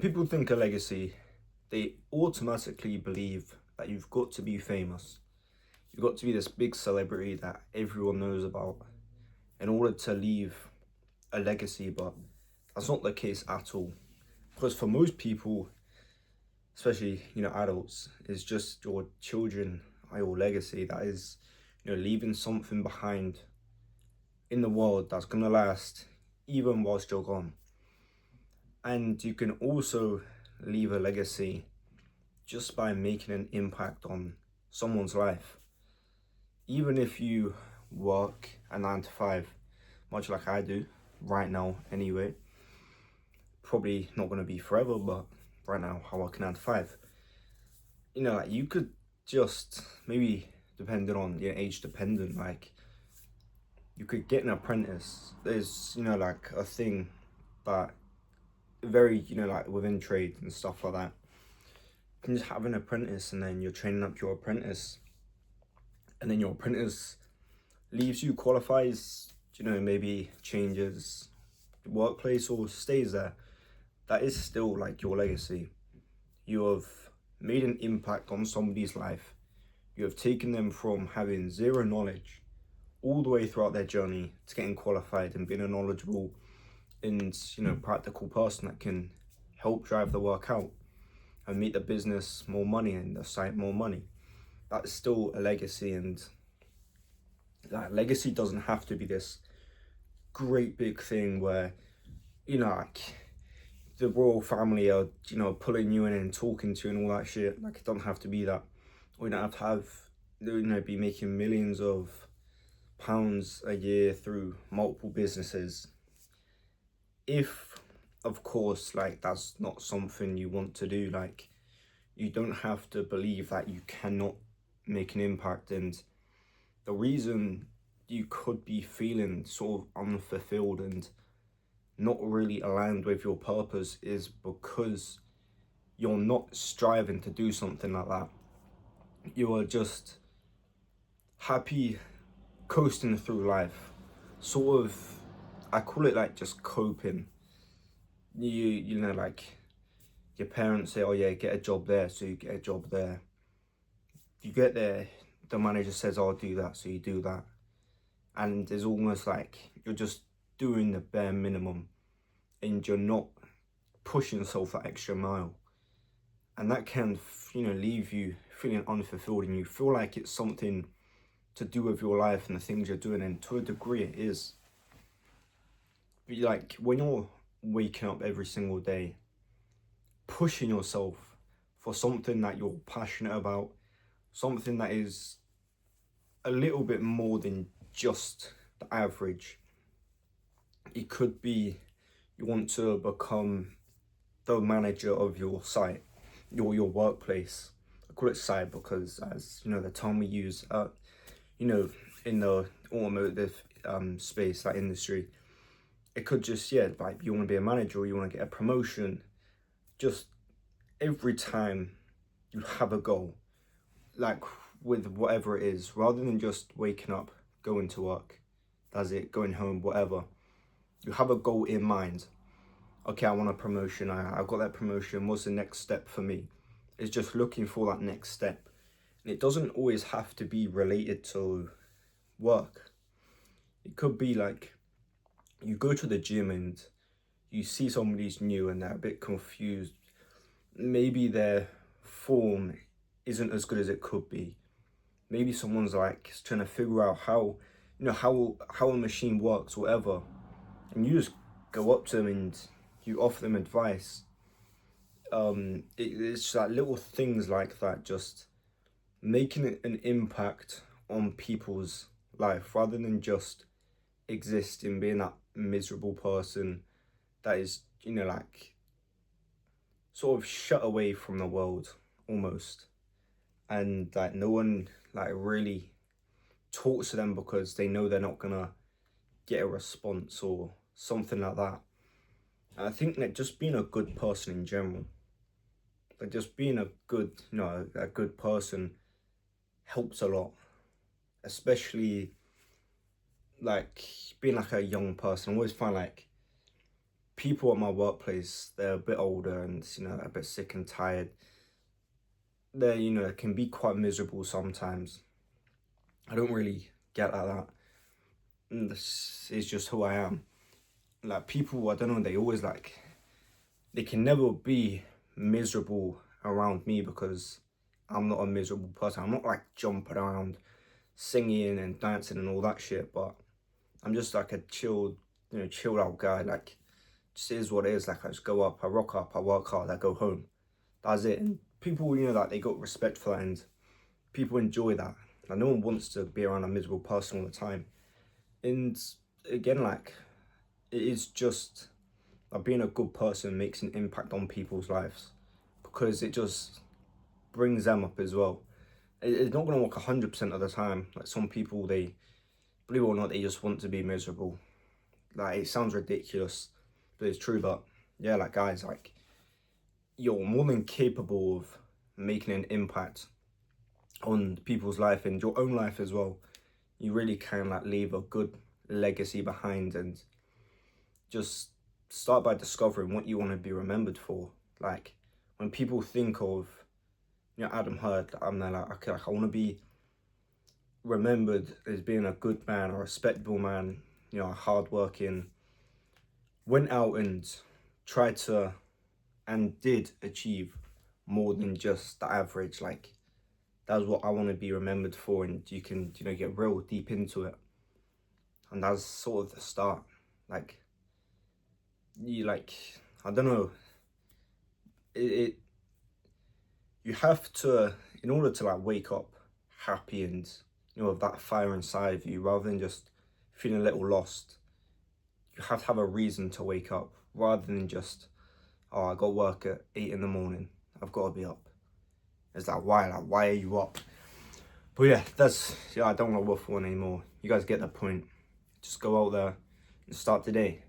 People think a legacy, they automatically believe that you've got to be famous. You've got to be this big celebrity that everyone knows about in order to leave a legacy, but that's not the case at all. Because for most people, especially adults, it's just your children are your legacy. That is, leaving something behind in the world that's gonna last even whilst you're gone. And you can also leave a legacy just by making an impact on someone's life. Even if you work a 9 to 5, much like I do right now anyway, probably not going to be forever, but right now I work a 9 to 5. Like you could just maybe, depending on your age dependent, like you could get an apprentice. There's, like a thing that very, like within trade and stuff like that. You can just have an apprentice and then you're training up your apprentice. And then your apprentice leaves you, qualifies, maybe changes workplace or stays there. That is still like your legacy. You have made an impact on somebody's life. You have taken them from having zero knowledge all the way throughout their journey to getting qualified and being a knowledgeable and practical person that can help drive the work out and make the business more money and the site more money. That's still a legacy, and that legacy doesn't have to be this great big thing where like the royal family are pulling you in and talking to you and all that shit. Like, it doesn't have to be that. We don't have to be making millions of pounds a year through multiple businesses. If, of course, like that's not something you want to do, like you don't have to believe that you cannot make an impact. And the reason you could be feeling sort of unfulfilled and not really aligned with your purpose is because you're not striving to do something like that. You are just happy coasting through life, sort of. I call it like just coping. Like your parents say, oh yeah, get a job there, so you get a job there. You get there, the manager says, oh, I'll do that, so you do that. And it's almost like you're just doing the bare minimum and you're not pushing yourself that extra mile. And that can, leave you feeling unfulfilled, and you feel like it's something to do with your life and the things you're doing, and to a degree it is. But like when you're waking up every single day, pushing yourself for something that you're passionate about, something that is a little bit more than just the average. It could be you want to become the manager of your site, your workplace. I call it site because, as the term we use, in the automotive space, that industry, it could just like you want to be a manager or you want to get a promotion. Just every time you have a goal, like with whatever it is, rather than just waking up, going to work, that's it, going home, whatever. You have a goal in mind. Okay, I want a promotion. I've got that promotion. What's the next step for me? It's just looking for that next step. And it doesn't always have to be related to work. It could be like you go to the gym and you see somebody's new and they're a bit confused. Maybe their form isn't as good as it could be. Maybe someone's like trying to figure out how a machine works, whatever. And you just go up to them and you offer them advice. It's like little things like that, just making an impact on people's life rather than just existing, being that miserable person that is, like sort of shut away from the world almost. And like no one like really talks to them because they know they're not gonna get a response or something like that. And I think that just being a good person in general, like just being a good, a good person helps a lot, especially like being like a young person. I always find like people at my workplace, they're a bit older and, you know, a bit sick and tired. They, you know, can be quite miserable sometimes. I don't really get like that. And this is just who I am. Like people, I don't know, they always like, they can never be miserable around me because I'm not a miserable person. I'm not like jumping around, singing and dancing and all that shit, but I'm just like a chilled, you know, chilled out guy. Like, just is what it is. Like, I just go up, I rock up, I work hard, I go home. That's it. And people, you know, like, they got respect for that and people enjoy that. Like, no one wants to be around a miserable person all the time. And again, like, it is just like being a good person makes an impact on people's lives because it just brings them up as well. It's not going to work 100% of the time. Like, some people, they, believe it or not, they just want to be miserable. Like, it sounds ridiculous, but it's true. But yeah, like, guys, like, you're more than capable of making an impact on people's life and your own life as well. You really can, like, leave a good legacy behind and just start by discovering what you want to be remembered for. Like, when people think of, you know, Adam Hurd, I'm there like, okay, like, I want to be remembered as being a good man, a respectable man, you know, hardworking, went out and tried to and did achieve more than just the average. Like, that's what I want to be remembered for, and you can, you know, get real deep into it. And that's sort of the start. Like, you like, I don't know, it you have to, in order to like wake up happy and, you know, with that fire inside of you, rather than just feeling a little lost, you have to have a reason to wake up rather than just, oh, I got work at 8 in the morning, I've got to be up. It's like, why are you up? But yeah, that's, yeah, I don't want to waffle on anymore. You guys get the point. Just go out there and start today.